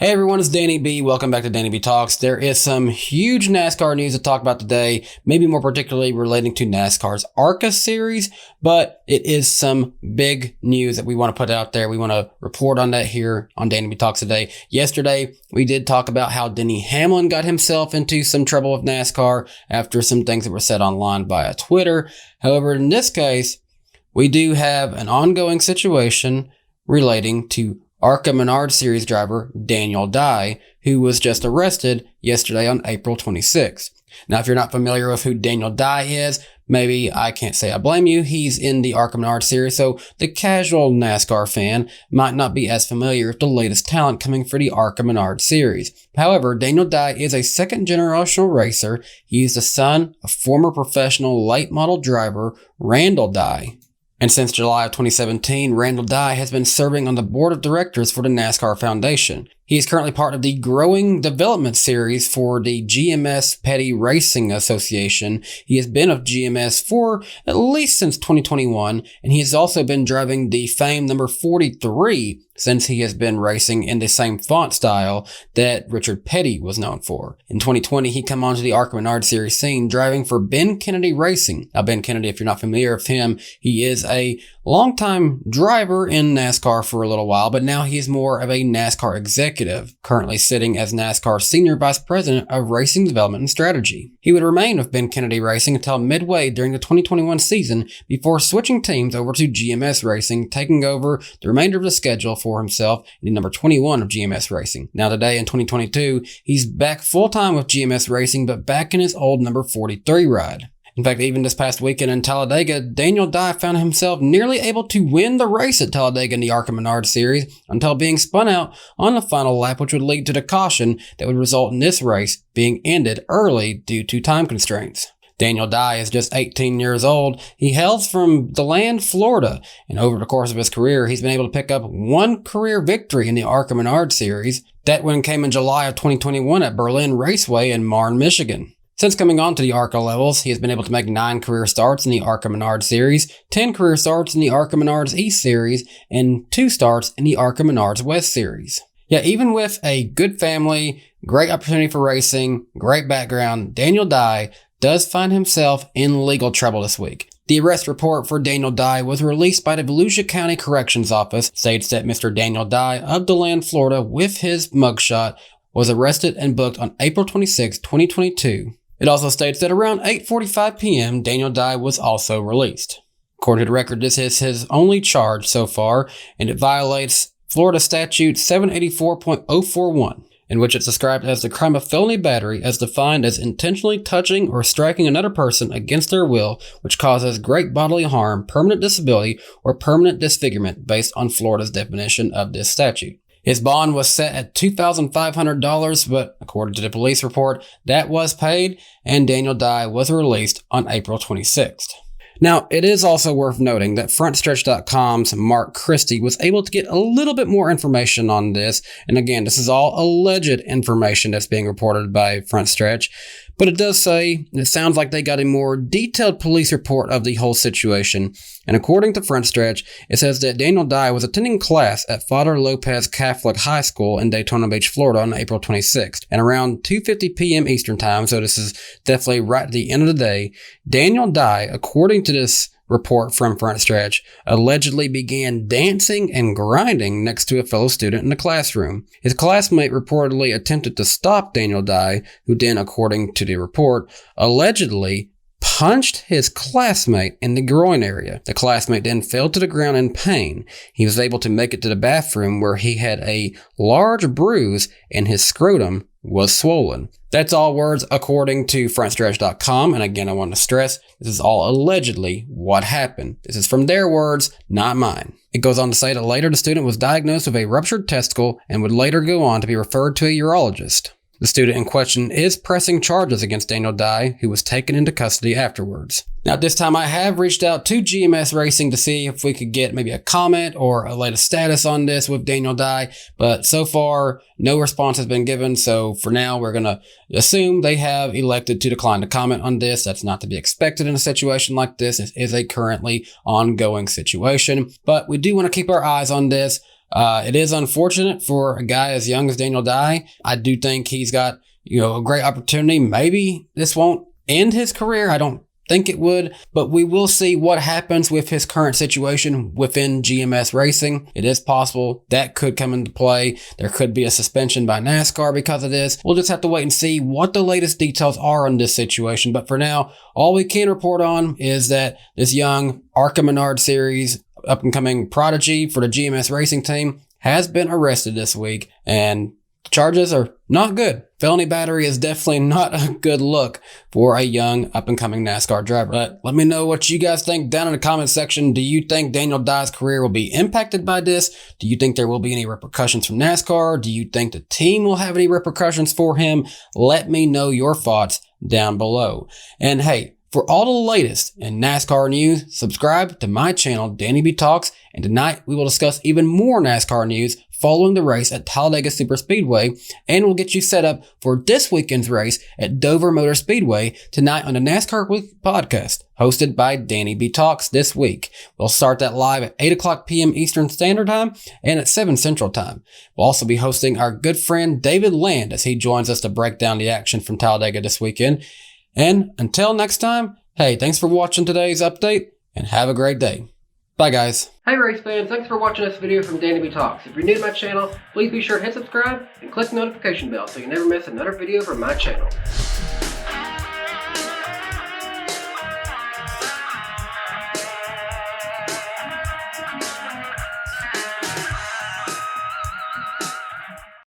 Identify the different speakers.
Speaker 1: Hey everyone, it's Danny B. Welcome back to DannyBTalks. There is some huge NASCAR news to talk about today, maybe more particularly relating to NASCAR's ARCA series, but it is some big news that we want to put out there. We want to report on that here on DannyBTalks today. Yesterday, we did talk about how Denny Hamlin got himself into some trouble with NASCAR after some things that were said online via Twitter. However, in this case, we do have an ongoing situation relating to ARCA Menards Series driver Daniel Dye, who was just arrested yesterday on April 26th. Now, if you're not familiar with who Daniel Dye is, maybe I can't say I blame you. He's in the ARCA Menards Series, so the casual NASCAR fan might not be as familiar with the latest talent coming for the ARCA Menards Series. However, Daniel Dye is a second-generational racer. He is the son of former professional late model driver Randall Dye. And since July of 2017, Randall Dye has been serving on the board of directors for the NASCAR Foundation. He is currently part of the growing development series for the GMS Racing Association. He has been with GMS for at least since 2021, and he has also been driving the famed number 43 since he has been racing in the same font style that Richard Petty was known for. In 2020, he came onto the ARCA Menards Series scene driving for Ben Kennedy Racing. Now, Ben Kennedy, if you're not familiar with him, he is a longtime driver in NASCAR for a little while, but now he is more of a NASCAR executive, currently sitting as NASCAR Senior Vice President of Racing Development and Strategy. He would remain with Ben Kennedy Racing until midway during the 2021 season before switching teams over to GMS Racing, taking over the remainder of the schedule for himself in the number 21 of GMS Racing. Now today in 2022, he's back full-time with GMS Racing, but back in his old number 43 ride. In fact, even this past weekend in Talladega, Daniel Dye found himself nearly able to win the race at Talladega in the ARCA Menards Series until being spun out on the final lap, which would lead to the caution that would result in this race being ended early due to time constraints. Daniel Dye is just 18 years old. He hails from DeLand, Florida, and over the course of his career, he's been able to pick up one career victory in the ARCA Menards Series. That win came in July of 2021 at Berlin Raceway in Marne, Michigan. Since coming on to the ARCA levels, he has been able to make 9 career starts in the ARCA Menards Series, 10 career starts in the ARCA Menards East Series, and 2 starts in the ARCA Menards West Series. Yeah, even with a good family, great opportunity for racing, great background, Daniel Dye does find himself in legal trouble this week. The arrest report for Daniel Dye was released by the Volusia County Corrections Office, states that Mr. Daniel Dye of DeLand, Florida, with his mugshot, was arrested and booked on April 26, 2022. It also states that around 8:45 p.m., Daniel Dye was also released. According to the record, this is his only charge so far, and it violates Florida Statute 784.041, in which it's described as the crime of felony battery as defined as intentionally touching or striking another person against their will, which causes great bodily harm, permanent disability, or permanent disfigurement based on Florida's definition of this statute. His bond was set at $2,500, but according to the police report, that was paid, and Daniel Dye was released on April 26th. Now, it is also worth noting that Frontstretch.com's Mark Kristi was able to get a little bit more information on this, and again, this is all alleged information that's being reported by Frontstretch, but it does say, it sounds like they got a more detailed police report of the whole situation, and according to Frontstretch, it says that Daniel Dye was attending class at Father Lopez Catholic High School in Daytona Beach, Florida on April 26th, and around 2:50 p.m. Eastern Time, so this is definitely right at the end of the day, Daniel Dye, according to this report from Frontstretch, allegedly began dancing and grinding next to a fellow student in the classroom. His classmate reportedly attempted to stop Daniel Dye, who then, according to the report, allegedly punched his classmate in the groin area. The classmate then fell to the ground in pain. He was able to make it to the bathroom where he had a large bruise and his scrotum was swollen. That's all words according to Frontstretch.com, and again I want to stress, this is all allegedly what happened. This is from their words, not mine. It goes on to say that later the student was diagnosed with a ruptured testicle and would later go on to be referred to a urologist. The student in question is pressing charges against Daniel Dye, who was taken into custody afterwards. Now, at this time, I have reached out to GMS Racing to see if we could get maybe a comment or a latest status on this with Daniel Dye, but so far, no response has been given, so for now, we're going to assume they have elected to decline to comment on this. That's not to be expected in a situation like this. It is a currently ongoing situation, but we do want to keep our eyes on this. It is unfortunate for a guy as young as Daniel Dye. I do think he's got, a great opportunity. Maybe this won't end his career. I don't think it would, but we will see what happens with his current situation within GMS Racing. It is possible that could come into play. There could be a suspension by NASCAR because of this. We'll just have to wait and see what the latest details are on this situation. But for now, all we can report on is that this young ARCA Menards Series up-and-coming prodigy for the GMS Racing team has been arrested this week, and the charges are not good. Felony battery is definitely not a good look for a young up-and-coming NASCAR driver. But let me know what you guys think down in the comment section. Do you think Daniel Dye's career will be impacted by this? Do you think there will be any repercussions from NASCAR? Do you think the team will have any repercussions for him? Let me know your thoughts down below. And hey, for all the latest in NASCAR news, subscribe to my channel, DannyBTalks, and tonight we will discuss even more NASCAR news following the race at Talladega Superspeedway, and we'll get you set up for this weekend's race at Dover Motor Speedway tonight on the NASCAR Week podcast, hosted by DannyBTalks this week. We'll start that live at 8 o'clock p.m. Eastern Standard Time and at 7 Central Time. We'll also be hosting our good friend David Land as he joins us to break down the action from Talladega this weekend. And until next time, hey, thanks for watching today's update and have a great day. Bye, guys. Hey, race fans. Thanks for watching this video from DannyBTalks. If you're new to my channel, please be sure to hit subscribe and click the notification bell so you never miss another video from my channel.